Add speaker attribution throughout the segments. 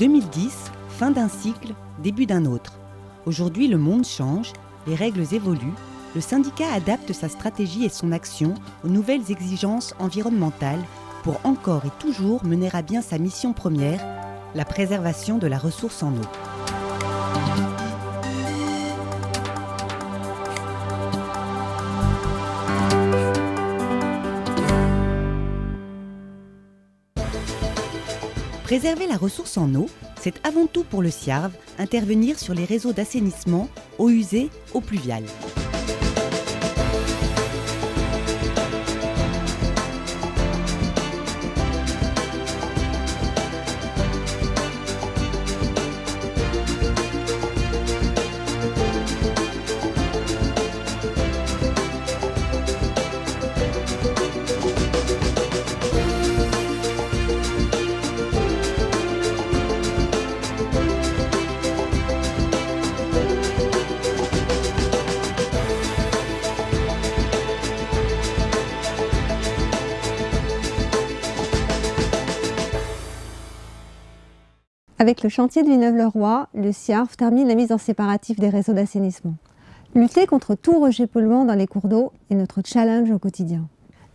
Speaker 1: 2010, fin d'un cycle, début d'un autre. Aujourd'hui, le monde change, les règles évoluent, le syndicat adapte sa stratégie et son action aux nouvelles exigences environnementales pour encore et toujours mener à bien sa mission première, la préservation de la ressource en eau. Préserver la ressource en eau, c'est avant tout pour le SIARV intervenir sur les réseaux d'assainissement, eaux usées, eaux pluviales.
Speaker 2: Avec le chantier de Villeneuve-le-Roi, le SIARV termine la mise en séparatif des réseaux d'assainissement. Lutter contre tout rejet polluant dans les cours d'eau est notre challenge au quotidien.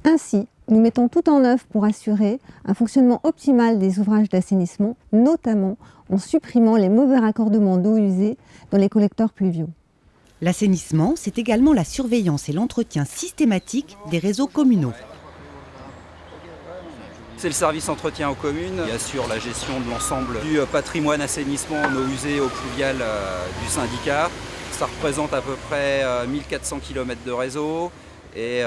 Speaker 2: Ainsi, nous mettons tout en œuvre pour assurer un fonctionnement optimal des ouvrages d'assainissement, notamment en supprimant les mauvais raccordements d'eau usée dans les collecteurs pluviaux.
Speaker 1: L'assainissement, c'est également la surveillance et l'entretien systématique des réseaux communaux.
Speaker 3: C'est le service entretien aux communes qui assure la gestion de l'ensemble du patrimoine assainissement en eau usée, eau pluviale du syndicat. Ça représente à peu près 1400 km de réseau et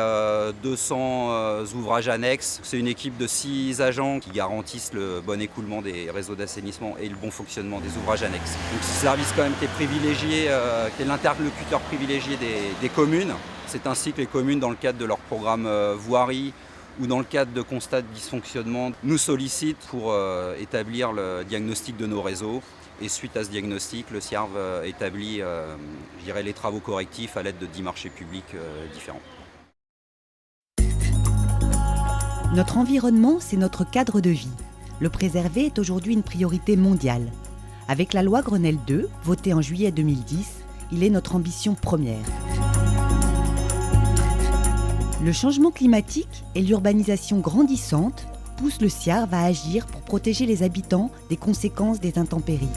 Speaker 3: 200 ouvrages annexes. C'est une équipe de 6 agents qui garantissent le bon écoulement des réseaux d'assainissement et le bon fonctionnement des ouvrages annexes. Donc c'est un service quand même qui est privilégié, qui est l'interlocuteur privilégié des communes. C'est ainsi que les communes, dans le cadre de leur programme voirie, ou dans le cadre de constats de dysfonctionnement, nous sollicitent pour établir le diagnostic de nos réseaux. Et suite à ce diagnostic, le SIARV établit les travaux correctifs à l'aide de 10 marchés publics différents.
Speaker 1: Notre environnement, c'est notre cadre de vie. Le préserver est aujourd'hui une priorité mondiale. Avec la loi Grenelle II, votée en juillet 2010, il est notre ambition première. Le changement climatique et l'urbanisation grandissante poussent le SIARV à agir pour protéger les habitants des conséquences des intempéries.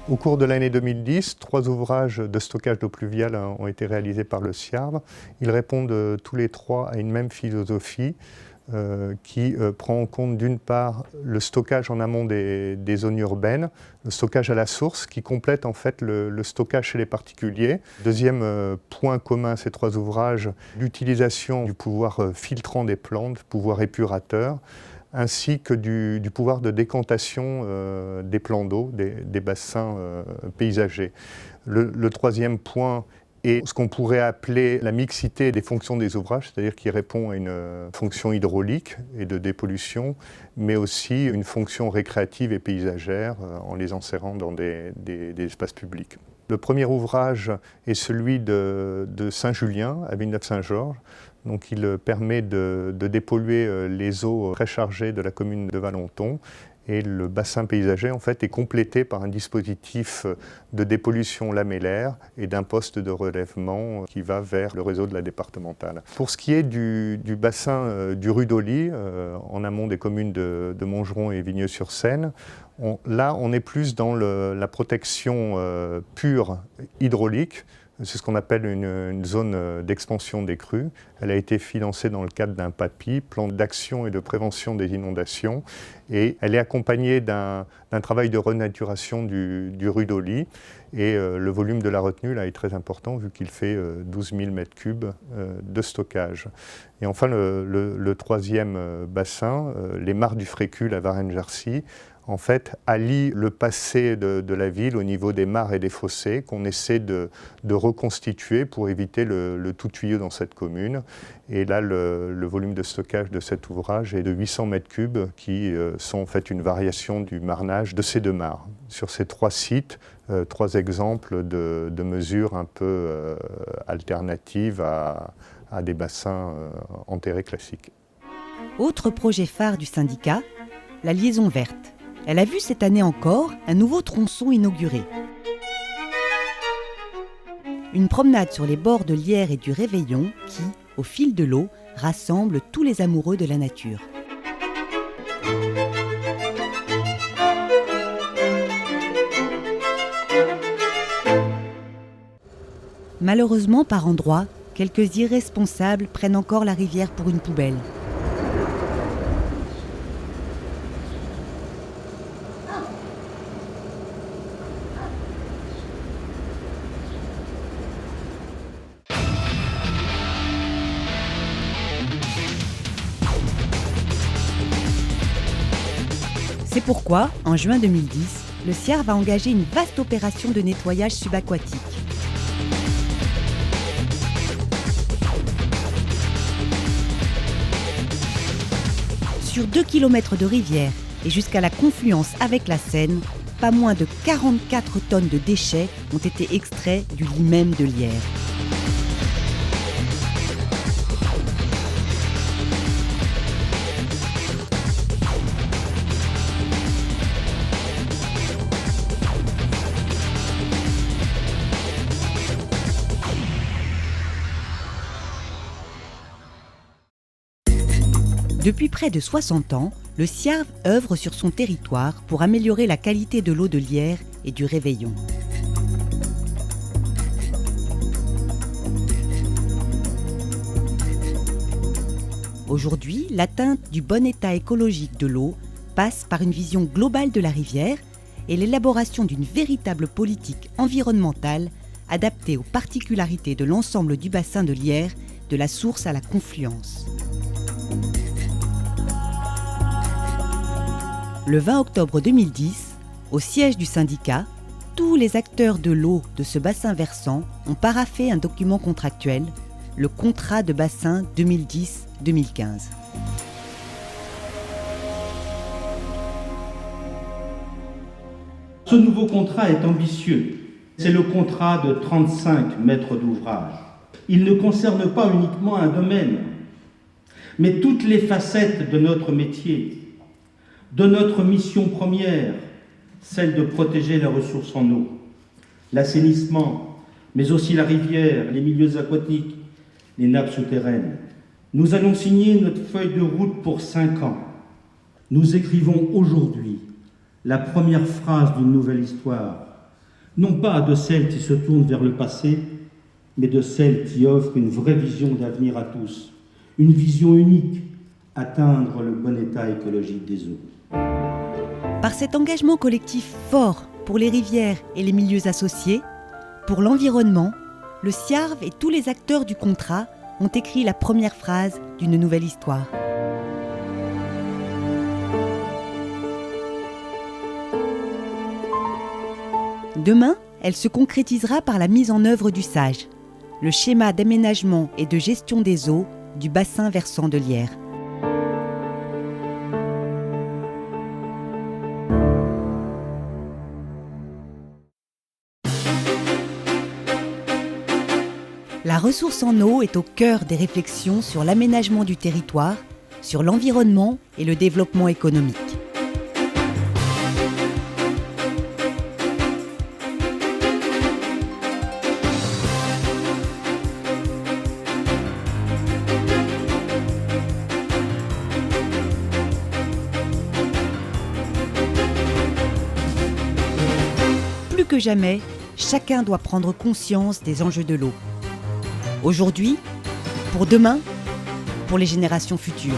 Speaker 4: Au cours de l'année 2010, 3 ouvrages de stockage d'eau pluviale ont été réalisés par le SIARV. Ils répondent tous les 3 à une même philosophie qui prend en compte d'une part le stockage en amont des zones urbaines, le stockage à la source qui complète en fait le stockage chez les particuliers. Deuxième point commun à ces 3 ouvrages, l'utilisation du pouvoir filtrant des plantes, pouvoir épurateur, ainsi que du pouvoir de décantation des plans d'eau, des bassins paysagers. Le troisième point est ce qu'on pourrait appeler la mixité des fonctions des ouvrages, c'est-à-dire qui répond à une fonction hydraulique et de dépollution, mais aussi une fonction récréative et paysagère en les insérant dans des espaces publics. Le premier ouvrage est celui de Saint-Julien, à Villeneuve-Saint-Georges. Donc il permet de dépolluer les eaux très chargées de la commune de Valenton. Et le bassin paysager en fait, est complété par un dispositif de dépollution lamellaire et d'un poste de relèvement qui va vers le réseau de la départementale. Pour ce qui est du bassin du Rudoli, en amont des communes de Montgeron et Vigneux-sur-Seine, là on est plus dans la protection pure hydraulique. C'est ce qu'on appelle une zone d'expansion des crues. Elle a été financée dans le cadre d'un PAPI, plan d'action et de prévention des inondations, et elle est accompagnée d'un travail de renaturation du Rudoli. Et le volume de la retenue là, est très important vu qu'il fait 12 000 m3 de stockage. Et enfin le troisième bassin, les mares du Frécul à Varennes-Jarcy, en fait, allie le passé de la ville au niveau des mares et des fossés qu'on essaie de reconstituer pour éviter le tout tuyau dans cette commune. Et là, le volume de stockage de cet ouvrage est de 800 m3 qui sont en fait une variation du marnage de ces 2 mares. Sur ces 3 sites, 3 exemples de mesures un peu alternatives à des bassins enterrés classiques.
Speaker 1: Autre projet phare du syndicat, la liaison verte. Elle a vu cette année encore un nouveau tronçon inauguré. Une promenade sur les bords de l'Yerre et du Réveillon qui, au fil de l'eau, rassemble tous les amoureux de la nature. Malheureusement, par endroits, quelques irresponsables prennent encore la rivière pour une poubelle. C'est pourquoi, en juin 2010, le SIARV a engagé une vaste opération de nettoyage subaquatique. Sur 2 km de rivière et jusqu'à la confluence avec la Seine, pas moins de 44 tonnes de déchets ont été extraits du lit même de l'Yerre. Depuis près de 60 ans, le SIARV œuvre sur son territoire pour améliorer la qualité de l'eau de l'Yerre et du Réveillon. Aujourd'hui, l'atteinte du bon état écologique de l'eau passe par une vision globale de la rivière et l'élaboration d'une véritable politique environnementale adaptée aux particularités de l'ensemble du bassin de l'Yerre, de la source à la confluence. Le 20 octobre 2010, au siège du syndicat, tous les acteurs de l'eau de ce bassin versant ont paraphé un document contractuel, le contrat de bassin 2010-2015.
Speaker 5: Ce nouveau contrat est ambitieux. C'est le contrat de 35 maîtres d'ouvrage. Il ne concerne pas uniquement un domaine, mais toutes les facettes de notre métier, de notre mission première, celle de protéger les ressources en eau, l'assainissement, mais aussi la rivière, les milieux aquatiques, les nappes souterraines. Nous allons signer notre feuille de route pour 5 ans. Nous écrivons aujourd'hui la première phrase d'une nouvelle histoire, non pas de celle qui se tourne vers le passé, mais de celle qui offre une vraie vision d'avenir à tous, une vision unique, atteindre le bon état écologique des eaux.
Speaker 1: Par cet engagement collectif fort pour les rivières et les milieux associés, pour l'environnement, le SIARV et tous les acteurs du contrat ont écrit la première phrase d'une nouvelle histoire. Demain, elle se concrétisera par la mise en œuvre du SAGE, le schéma d'aménagement et de gestion des eaux du bassin versant de l'Yerre. La ressource en eau est au cœur des réflexions sur l'aménagement du territoire, sur l'environnement et le développement économique. Plus que jamais, chacun doit prendre conscience des enjeux de l'eau. Aujourd'hui, pour demain, pour les générations futures.